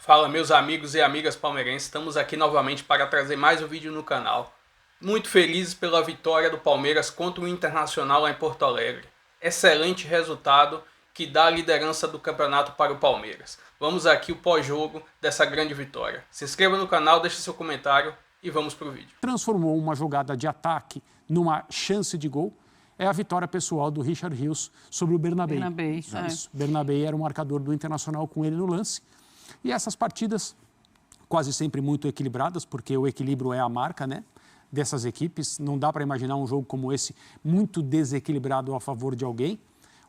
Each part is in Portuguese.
Fala, meus amigos e amigas palmeirenses, estamos aqui novamente para trazer mais um vídeo no canal. Muito felizes pela vitória do Palmeiras contra o Internacional lá em Porto Alegre. Excelente resultado que dá a liderança do campeonato para o Palmeiras. Vamos aqui o pós-jogo dessa grande vitória. Se inscreva no canal, deixe seu comentário e vamos para o vídeo. Transformou uma jogada de ataque numa chance de gol. É a vitória pessoal do Richard Rios sobre o Bernabéi. Bernabéi era o marcador do Internacional com ele no lance. E essas partidas, quase sempre muito equilibradas, porque o equilíbrio é a marca, né, dessas equipes. Não dá para imaginar um jogo como esse muito desequilibrado a favor de alguém.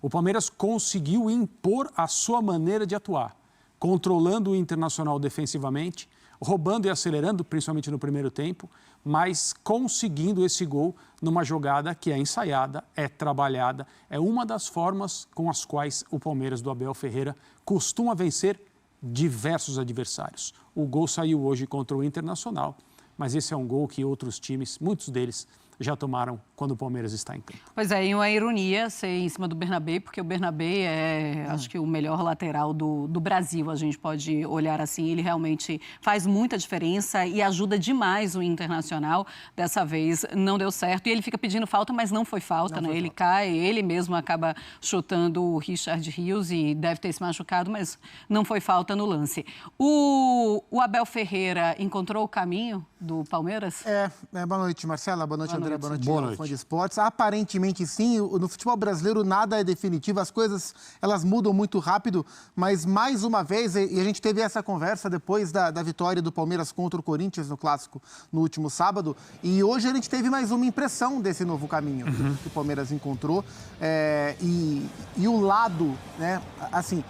O Palmeiras conseguiu impor a sua maneira de atuar, controlando o Internacional defensivamente, roubando e acelerando, principalmente no primeiro tempo, mas conseguindo esse gol numa jogada que é ensaiada, é trabalhada. É uma das formas com as quais o Palmeiras do Abel Ferreira costuma vencer diversos adversários. O gol saiu hoje contra o Internacional, mas esse é um gol que outros times, muitos deles, já tomaram quando o Palmeiras está em campo. Pois é, e uma ironia ser em cima do Bernabéi, porque o Bernabéi é, acho que o melhor lateral do Brasil, a gente pode olhar assim. Ele realmente faz muita diferença e ajuda demais o Internacional. Dessa vez não deu certo e ele fica pedindo falta, mas não foi falta, né? Ele cai, ele mesmo acaba chutando o Richard Rios e deve ter se machucado, mas não foi falta no lance. O Abel Ferreira encontrou o caminho do Palmeiras? Boa noite, Marcela. Boa noite, André. Boa noite. Fã de esportes. Aparentemente, sim. No futebol brasileiro, nada é definitivo. As coisas, elas mudam muito rápido. Mas, mais uma vez, e a gente teve essa conversa depois da vitória do Palmeiras contra o Corinthians no Clássico no último sábado. E hoje a gente teve mais uma impressão desse novo caminho que o Palmeiras encontrou. E o lado, né, assim...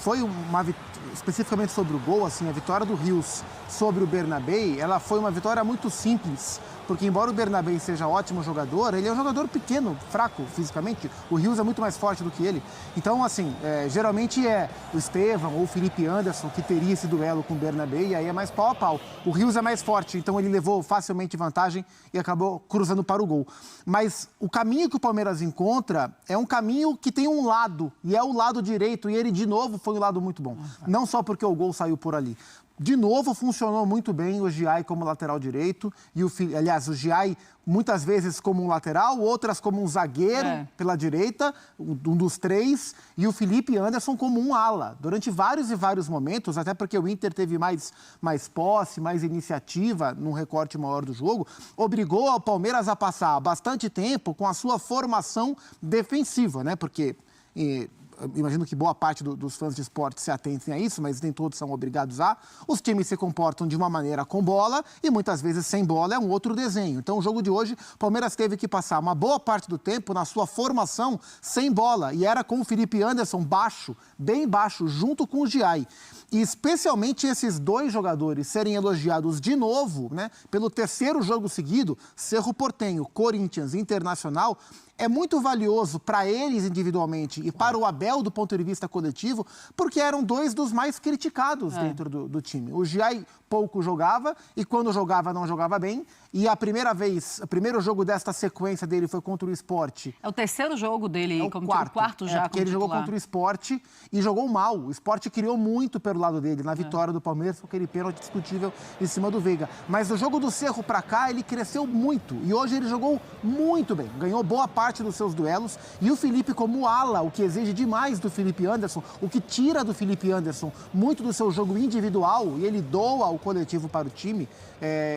foi especificamente sobre o gol, assim, a vitória do Rios sobre o Bernabéi, ela foi uma vitória muito simples, porque embora o Bernabéi seja ótimo jogador, ele é um jogador pequeno, fraco fisicamente, o Rios é muito mais forte do que ele. Então, assim, geralmente é o Estevão ou o Felipe Anderson que teria esse duelo com o Bernabéi, e aí é mais pau a pau. O Rios é mais forte, então ele levou facilmente vantagem e acabou cruzando para o gol. Mas o caminho que o Palmeiras encontra é um caminho que tem um lado, e é o lado direito, e ele de novo foi um lado muito bom. Não só porque o gol saiu por ali. De novo, funcionou muito bem o Giai como lateral direito. Aliás, o Giai muitas vezes como um lateral, outras como um zagueiro pela direita, um dos três, e o Felipe Anderson como um ala. Durante vários e vários momentos, até porque o Inter teve mais posse, mais iniciativa num recorte maior do jogo, obrigou o Palmeiras a passar bastante tempo com a sua formação defensiva, né? Porque... imagino que boa parte dos fãs de esporte se atentem a isso, mas nem todos são obrigados a. Os times se comportam de uma maneira com bola e muitas vezes sem bola é um outro desenho. Então, o jogo de hoje, o Palmeiras teve que passar uma boa parte do tempo na sua formação sem bola. E era com o Felipe Anderson baixo, bem baixo, junto com o Giai. E especialmente esses dois jogadores serem elogiados de novo, né, pelo terceiro jogo seguido, Cerro Porteño, Corinthians, Internacional, é muito valioso para eles individualmente e para o Abel do ponto de vista coletivo, porque eram dois dos mais criticados dentro do time. O Giai pouco jogava e quando jogava não jogava bem. E o primeiro jogo desta sequência dele foi contra o Sport. É o terceiro jogo dele, o quarto já. Porque ele jogou contra o Sport e jogou mal. O Sport criou muito pelo lado dele, na vitória do Palmeiras, com aquele pênalti discutível em cima do Veiga. Mas no jogo do Cerro para cá, ele cresceu muito. E hoje ele jogou muito bem. Ganhou boa parte dos seus duelos. E o Felipe como ala, o que exige demais do Felipe Anderson, o que tira do Felipe Anderson muito do seu jogo individual, e ele doa o coletivo para o time.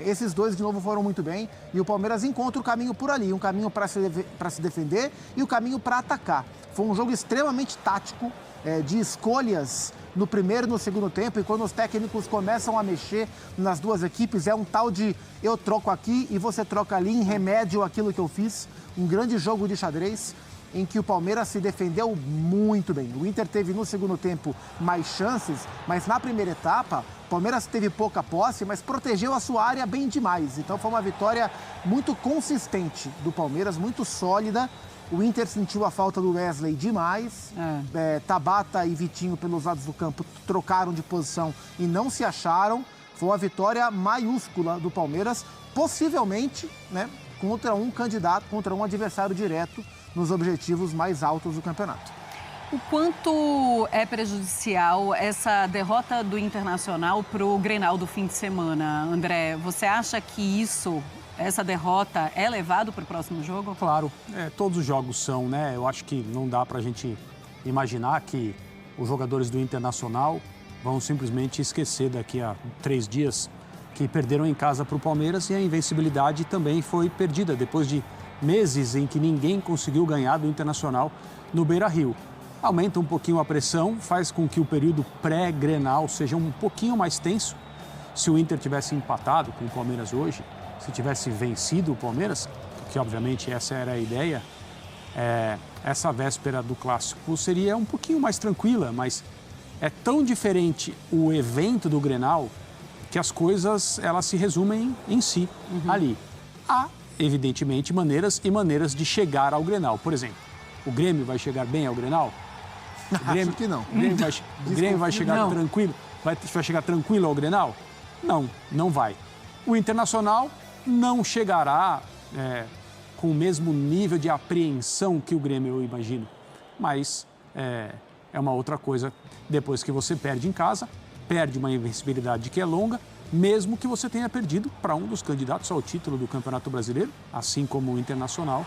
Esses dois de novo foram muito bem e o Palmeiras encontra o caminho por ali, um caminho para se defender e o caminho para atacar. Foi um jogo extremamente tático, de escolhas no primeiro e no segundo tempo, e quando os técnicos começam a mexer nas duas equipes, é um tal de eu troco aqui e você troca ali em remédio àquilo que eu fiz. Um grande jogo de xadrez em que o Palmeiras se defendeu muito bem. O Inter teve no segundo tempo mais chances, mas na primeira etapa, o Palmeiras teve pouca posse, mas protegeu a sua área bem demais. Então foi uma vitória muito consistente do Palmeiras, muito sólida. O Inter sentiu a falta do Wesley demais. Tabata e Vitinho, pelos lados do campo, trocaram de posição e não se acharam. Foi uma vitória maiúscula do Palmeiras, possivelmente, né, contra um candidato, contra um adversário direto nos objetivos mais altos do campeonato. O quanto é prejudicial essa derrota do Internacional para o Grenal do fim de semana, André? Você acha que essa derrota é levado para o próximo jogo? Claro, todos os jogos são, né? Eu acho que não dá para a gente imaginar que os jogadores do Internacional vão simplesmente esquecer daqui a 3 dias que perderam em casa para o Palmeiras, e a invencibilidade também foi perdida depois de meses em que ninguém conseguiu ganhar do Internacional no Beira-Rio. Aumenta um pouquinho a pressão, faz com que o período pré-Grenal seja um pouquinho mais tenso. Se o Inter tivesse empatado com o Palmeiras hoje, se tivesse vencido o Palmeiras, que obviamente essa era a ideia, essa véspera do Clássico seria um pouquinho mais tranquila, mas é tão diferente o evento do Grenal que as coisas elas se resumem em si ali. Há, evidentemente, maneiras e maneiras de chegar ao Grenal. Por exemplo, o Grêmio vai chegar bem ao Grenal? Acho que não. O Grêmio vai chegar tranquilo? Vai chegar tranquilo ao Grenal? Não, não vai. O Internacional não chegará com o mesmo nível de apreensão que o Grêmio, eu imagino. Mas é uma outra coisa depois que você perde em casa, perde uma invencibilidade que é longa, mesmo que você tenha perdido para um dos candidatos ao título do Campeonato Brasileiro, assim como o Internacional,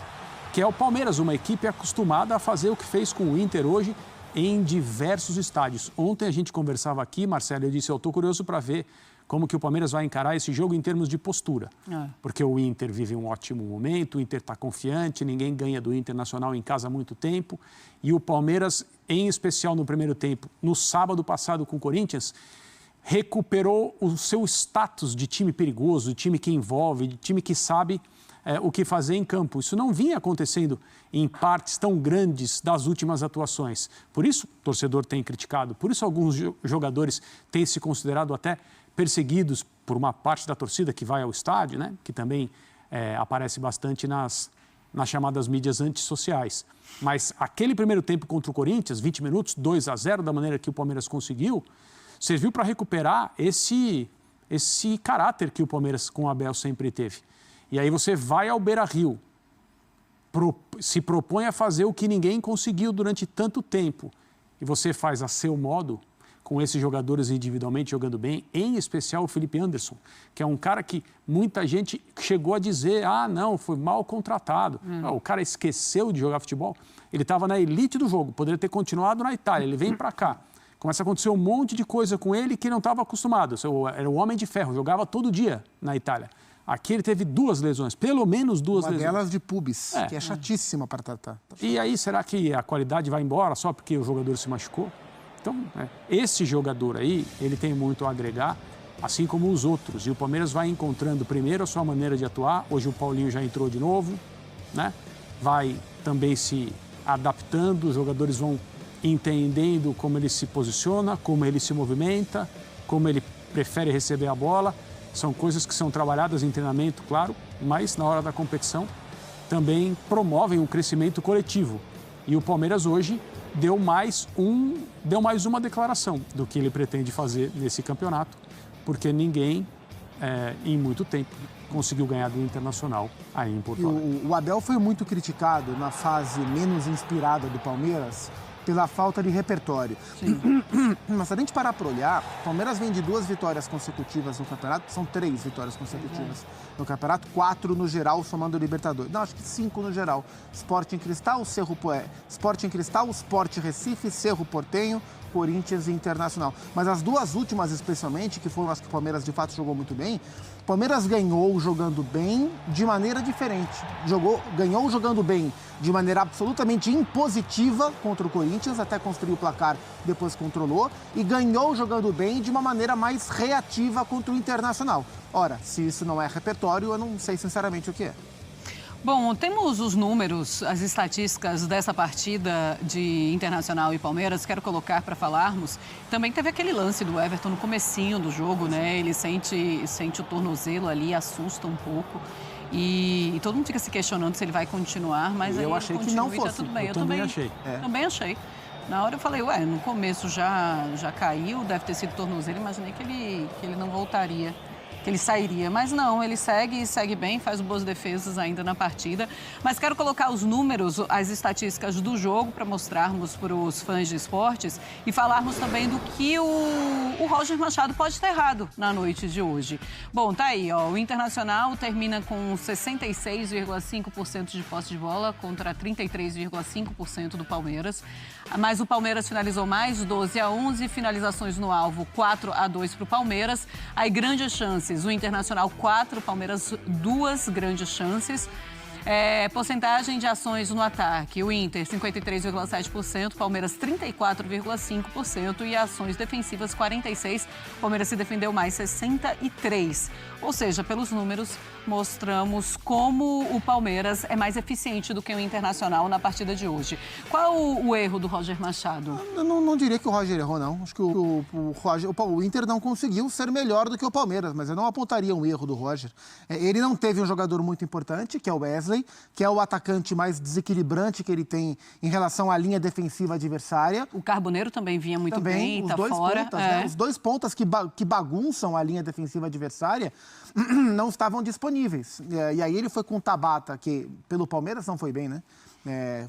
que é o Palmeiras, uma equipe acostumada a fazer o que fez com o Inter hoje em diversos estádios. Ontem a gente conversava aqui, Marcelo, eu disse, eu estou curioso para ver como que o Palmeiras vai encarar esse jogo em termos de postura. Porque o Inter vive um ótimo momento, o Inter está confiante, ninguém ganha do Internacional em casa há muito tempo. E o Palmeiras, em especial no primeiro tempo, no sábado passado com o Corinthians, recuperou o seu status de time perigoso, de time que envolve, de time que sabe o que fazer em campo. Isso não vinha acontecendo em partes tão grandes das últimas atuações. Por isso, o torcedor tem criticado, por isso alguns jogadores têm se considerado até perseguidos por uma parte da torcida que vai ao estádio, né? Que também aparece bastante nas chamadas mídias antissociais. Mas aquele primeiro tempo contra o Corinthians, 20 minutos, 2-0, da maneira que o Palmeiras conseguiu, serviu para recuperar esse caráter que o Palmeiras com o Abel sempre teve. E aí você vai ao Beira-Rio, se propõe a fazer o que ninguém conseguiu durante tanto tempo, e você faz a seu modo, com esses jogadores individualmente jogando bem, em especial o Felipe Anderson, que é um cara que muita gente chegou a dizer, não, foi mal contratado. O cara esqueceu de jogar futebol, ele estava na elite do jogo, poderia ter continuado na Itália, ele vem para cá. Começa a acontecer um monte de coisa com ele que não estava acostumado. Era o homem de ferro, jogava todo dia na Itália. Aqui ele teve 2 lesões, pelo menos 2 lesões. Uma delas de pubis, que é chatíssima para tratar. E aí, será que a qualidade vai embora só porque o jogador se machucou? Então, esse jogador aí, ele tem muito a agregar, assim como os outros. E o Palmeiras vai encontrando primeiro a sua maneira de atuar. Hoje o Paulinho já entrou de novo, né? Vai também se adaptando, os jogadores vão entendendo como ele se posiciona, como ele se movimenta, como ele prefere receber a bola. São coisas que são trabalhadas em treinamento, claro, mas na hora da competição também promovem um crescimento coletivo. E o Palmeiras hoje deu mais uma declaração do que ele pretende fazer nesse campeonato, porque ninguém, em muito tempo, conseguiu ganhar do Internacional aí em Porto Alegre. O Abel foi muito criticado na fase menos inspirada do Palmeiras pela falta de repertório. Mas se a gente parar para olhar, o Palmeiras vem de 2 vitórias consecutivas no campeonato, são 3 vitórias consecutivas no campeonato, 4 no geral, somando o Libertadores. Não, acho que 5 no geral. Sporting Cristal, Sporting Cristal, Sport Recife, Cerro Porteño, Corinthians e Internacional. Mas as 2 últimas, especialmente, que foram as que o Palmeiras de fato jogou muito bem, o Palmeiras ganhou jogando bem de maneira diferente. Ganhou jogando bem de maneira absolutamente impositiva contra o Corinthians, até construir o placar, depois controlou, e ganhou jogando bem de uma maneira mais reativa contra o Internacional. Ora, se isso não é repertório, eu não sei sinceramente o que é. Bom, temos os números, as estatísticas dessa partida de Internacional e Palmeiras, quero colocar para falarmos. Também teve aquele lance do Everton no comecinho do jogo, né? Ele sente o tornozelo ali, assusta um pouco. E todo mundo fica se questionando se ele vai continuar, mas aí eu achei que não fosse. Tá tudo bem. Eu também achei. Também achei. Na hora eu falei, no começo já caiu, deve ter sido tornozelo, imaginei que ele não voltaria ele sairia. Mas não, ele segue bem, faz boas defesas ainda na partida. Mas quero colocar os números, as estatísticas do jogo para mostrarmos para os fãs de esportes e falarmos também do que o Roger Machado pode ter errado na noite de hoje. Bom, tá aí, ó, o Internacional termina com 66,5% de posse de bola contra 33,5% do Palmeiras. Mas o Palmeiras finalizou mais, 12-11, finalizações no alvo, 4-2 para o Palmeiras. Aí grandes chances, o Internacional 4, Palmeiras 2 grandes chances. Porcentagem de ações no ataque, o Inter 53,7%, Palmeiras 34,5% e ações defensivas 46%, Palmeiras se defendeu mais 63%. Ou seja, pelos números mostramos como o Palmeiras é mais eficiente do que o Internacional na partida de hoje. Qual o erro do Roger Machado? Eu não diria que o Roger errou, não. Acho que o Inter não conseguiu ser melhor do que o Palmeiras, mas eu não apontaria um erro do Roger. Ele não teve um jogador muito importante, que é o Wesley, que é o atacante mais desequilibrante que ele tem em relação à linha defensiva adversária. O Carboneiro também vinha muito bem, tá fora. Pontas, né? Os dois pontas que bagunçam a linha defensiva adversária não estavam disponíveis. E aí ele foi com o Tabata, que pelo Palmeiras não foi bem, né?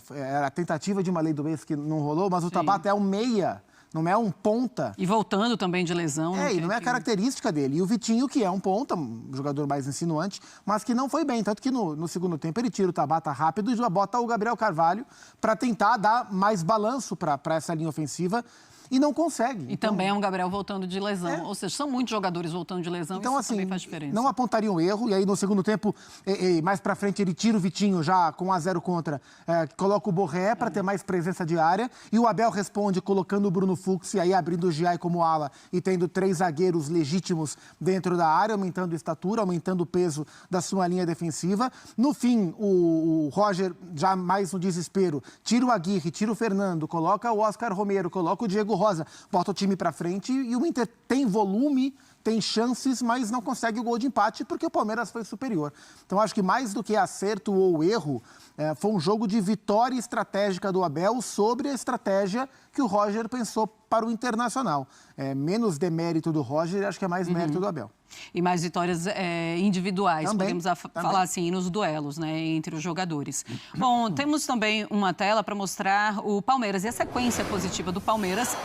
Era a tentativa de uma lei do ex que não rolou, mas o Tabata é um meia, não é um ponta. E voltando também de lesão. E não é a característica dele. E o Vitinho, que é um ponta, um jogador mais insinuante, mas que não foi bem. Tanto que no segundo tempo ele tira o Tabata rápido e já bota o Gabriel Carvalho para tentar dar mais balanço para essa linha ofensiva. E não consegue. E também é um Gabriel voltando de lesão. Ou seja, são muitos jogadores voltando de lesão, então, isso assim, também faz diferença. Não apontaria um erro. E aí, no segundo tempo, mais pra frente, ele tira o Vitinho já com 1-0 contra, coloca o Borré para ter mais presença de área. E o Abel responde colocando o Bruno Fux e aí abrindo o Giai como ala e tendo 3 zagueiros legítimos dentro da área, aumentando a estatura, aumentando o peso da sua linha defensiva. No fim, o Roger, já mais no desespero, tira o Aguirre, tira o Fernando, coloca o Oscar Romero, coloca o Diego Rosa, bota o time para frente e o Inter tem volume, tem chances, mas não consegue o gol de empate porque o Palmeiras foi superior. Então, acho que mais do que acerto ou erro, foi um jogo de vitória estratégica do Abel sobre a estratégia que o Roger pensou para o Internacional. Menos demérito do Roger, acho que é mais mérito do Abel. E mais vitórias individuais, também, podemos falar assim, nos duelos, né, entre os jogadores. Bom, temos também uma tela para mostrar o Palmeiras e a sequência positiva do Palmeiras.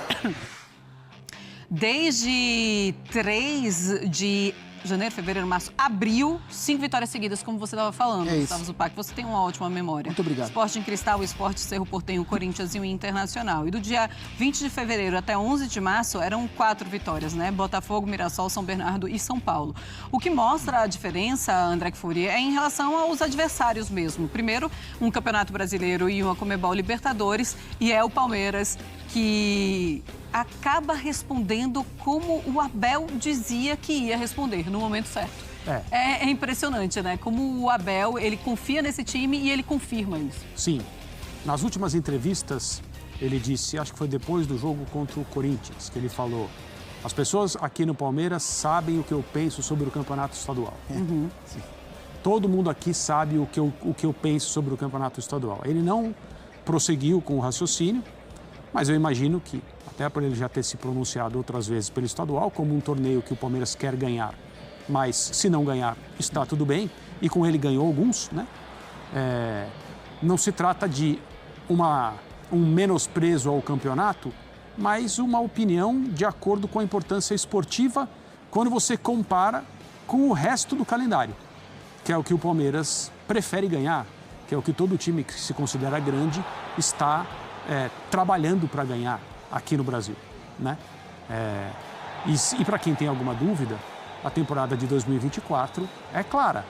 Desde 3 de janeiro, fevereiro, março, abril, 5 vitórias seguidas, como você estava falando, Gustavo Zupac. Você tem uma ótima memória. Muito obrigado. Sporting Cristal, Sport Cerro Porteño, Corinthians e o Internacional. E do dia 20 de fevereiro até 11 de março, eram 4 vitórias, né? Botafogo, Mirassol, São Bernardo e São Paulo. O que mostra a diferença, André Kfouri, é em relação aos adversários mesmo. Primeiro, um Campeonato Brasileiro e uma Conmebol Libertadores, e é o Palmeiras que acaba respondendo como o Abel dizia que ia responder, no momento certo. É impressionante, né? Como o Abel, ele confia nesse time e ele confirma isso. Sim. Nas últimas entrevistas, ele disse, acho que foi depois do jogo contra o Corinthians, que ele falou: as pessoas aqui no Palmeiras sabem o que eu penso sobre o campeonato estadual. Todo mundo aqui sabe o que eu penso sobre o campeonato estadual. Ele não prosseguiu com o raciocínio, mas eu imagino que, até por ele já ter se pronunciado outras vezes pelo estadual, como um torneio que o Palmeiras quer ganhar, mas se não ganhar, está tudo bem, e com ele ganhou alguns, né? Não se trata de um menosprezo ao campeonato, mas uma opinião de acordo com a importância esportiva quando você compara com o resto do calendário, que é o que o Palmeiras prefere ganhar, que é o que todo time que se considera grande está trabalhando para ganhar aqui no Brasil, né? E para quem tem alguma dúvida, a temporada de 2024 é clara.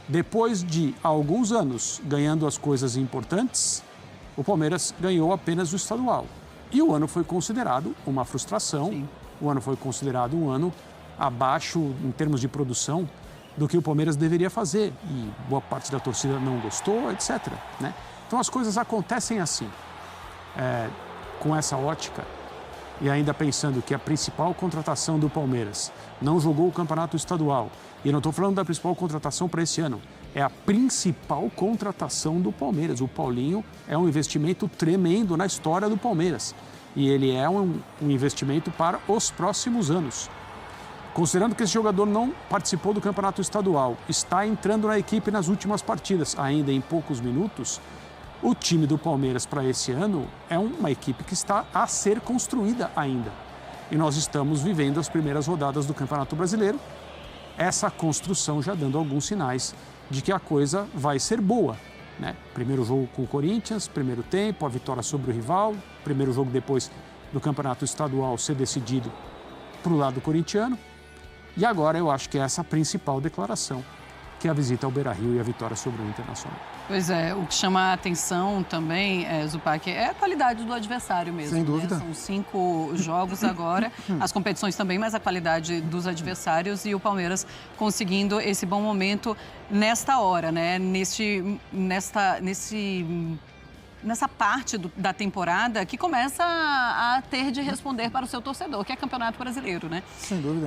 Depois de alguns anos ganhando as coisas importantes, o Palmeiras ganhou apenas o estadual. E o ano foi considerado uma frustração. Sim. O ano foi considerado um ano abaixo, em termos de produção, do que o Palmeiras deveria fazer. E boa parte da torcida não gostou, etc., né? Então as coisas acontecem assim. Com essa ótica, e ainda pensando que a principal contratação do Palmeiras não jogou o campeonato estadual, e não estou falando da principal contratação para esse ano, é a principal contratação do Palmeiras. O Paulinho é um investimento tremendo na história do Palmeiras, e ele é um investimento para os próximos anos. Considerando que esse jogador não participou do campeonato estadual, está entrando na equipe nas últimas partidas, ainda em poucos minutos, o time do Palmeiras para esse ano é uma equipe que está a ser construída ainda. E nós estamos vivendo as primeiras rodadas do Campeonato Brasileiro, essa construção já dando alguns sinais de que a coisa vai ser boa, né? Primeiro jogo com o Corinthians, primeiro tempo, a vitória sobre o rival, primeiro jogo depois do Campeonato Estadual ser decidido para o lado corintiano. E agora eu acho que é essa a principal declaração, que é a visita ao Beira-Rio e a vitória sobre o Internacional. Pois é, o que chama a atenção também, Zupac, é a qualidade do adversário mesmo. Sem dúvida. Né? São 5 jogos agora, as competições também, mas a qualidade dos adversários e o Palmeiras conseguindo esse bom momento nesta hora, né? Nessa parte da temporada que começa a ter de responder para o seu torcedor, que é Campeonato Brasileiro, né? Sem dúvida.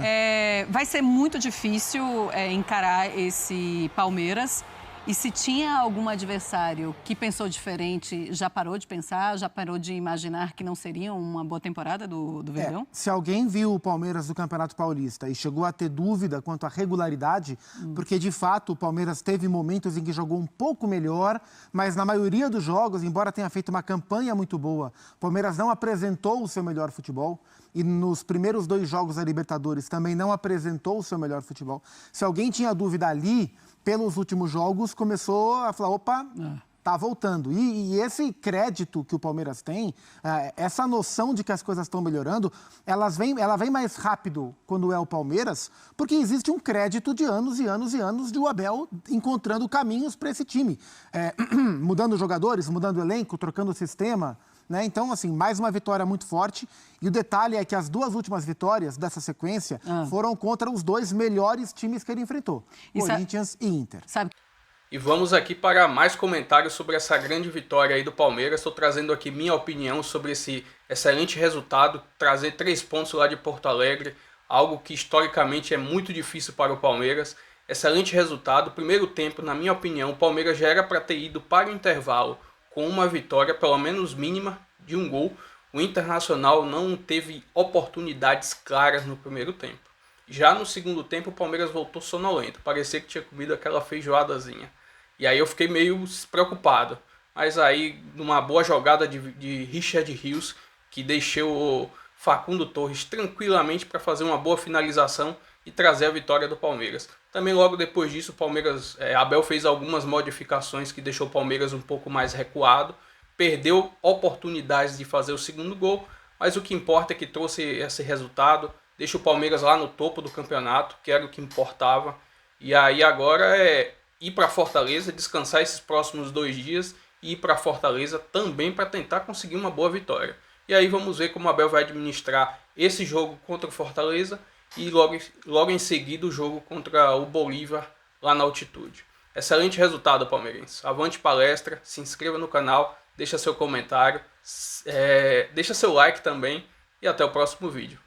Vai ser muito difícil encarar esse Palmeiras. E se tinha algum adversário que pensou diferente, já parou de pensar, já parou de imaginar que não seria uma boa temporada do Verdão? Se alguém viu o Palmeiras do Campeonato Paulista e chegou a ter dúvida quanto à regularidade, porque de fato o Palmeiras teve momentos em que jogou um pouco melhor, mas na maioria dos jogos, embora tenha feito uma campanha muito boa, o Palmeiras não apresentou o seu melhor futebol. E nos primeiros 2 jogos da Libertadores também não apresentou o seu melhor futebol. Se alguém tinha dúvida ali, pelos últimos jogos, começou a falar, opa, tá voltando. E esse crédito que o Palmeiras tem, essa noção de que as coisas estão melhorando, ela vem mais rápido quando é o Palmeiras, porque existe um crédito de anos e anos e anos de o Abel encontrando caminhos para esse time. Mudando jogadores, mudando elenco, trocando o sistema. Né? Então, assim, mais uma vitória muito forte. E o detalhe é que as 2 últimas vitórias dessa sequência foram contra os 2 melhores times que ele enfrentou, Corinthians e Inter. E vamos aqui para mais comentários sobre essa grande vitória aí do Palmeiras. Estou trazendo aqui minha opinião sobre esse excelente resultado, trazer 3 pontos lá de Porto Alegre, algo que historicamente é muito difícil para o Palmeiras. Excelente resultado. Primeiro tempo, na minha opinião, o Palmeiras já era para ter ido para o intervalo com uma vitória, pelo menos mínima, de 1 gol. O Internacional não teve oportunidades claras no primeiro tempo. Já no segundo tempo, o Palmeiras voltou sonolento. Parecia que tinha comido aquela feijoadazinha. E aí eu fiquei meio preocupado. Mas aí, numa boa jogada de Richard Rios, que deixou o Facundo Torres tranquilamente para fazer uma boa finalização e trazer a vitória do Palmeiras. Também logo depois disso, o Palmeiras, Abel fez algumas modificações que deixou o Palmeiras um pouco mais recuado, perdeu oportunidades de fazer o segundo gol, mas o que importa é que trouxe esse resultado, deixa o Palmeiras lá no topo do campeonato, que era o que importava, e aí agora é ir para Fortaleza, descansar esses próximos 2 dias e ir para Fortaleza também para tentar conseguir uma boa vitória. E aí vamos ver como o Abel vai administrar esse jogo contra o Fortaleza, e logo em seguida o jogo contra o Bolívar lá na altitude. Excelente resultado, palmeirense. Avante palestra, se inscreva no canal, deixa seu comentário, deixa seu like também e até o próximo vídeo.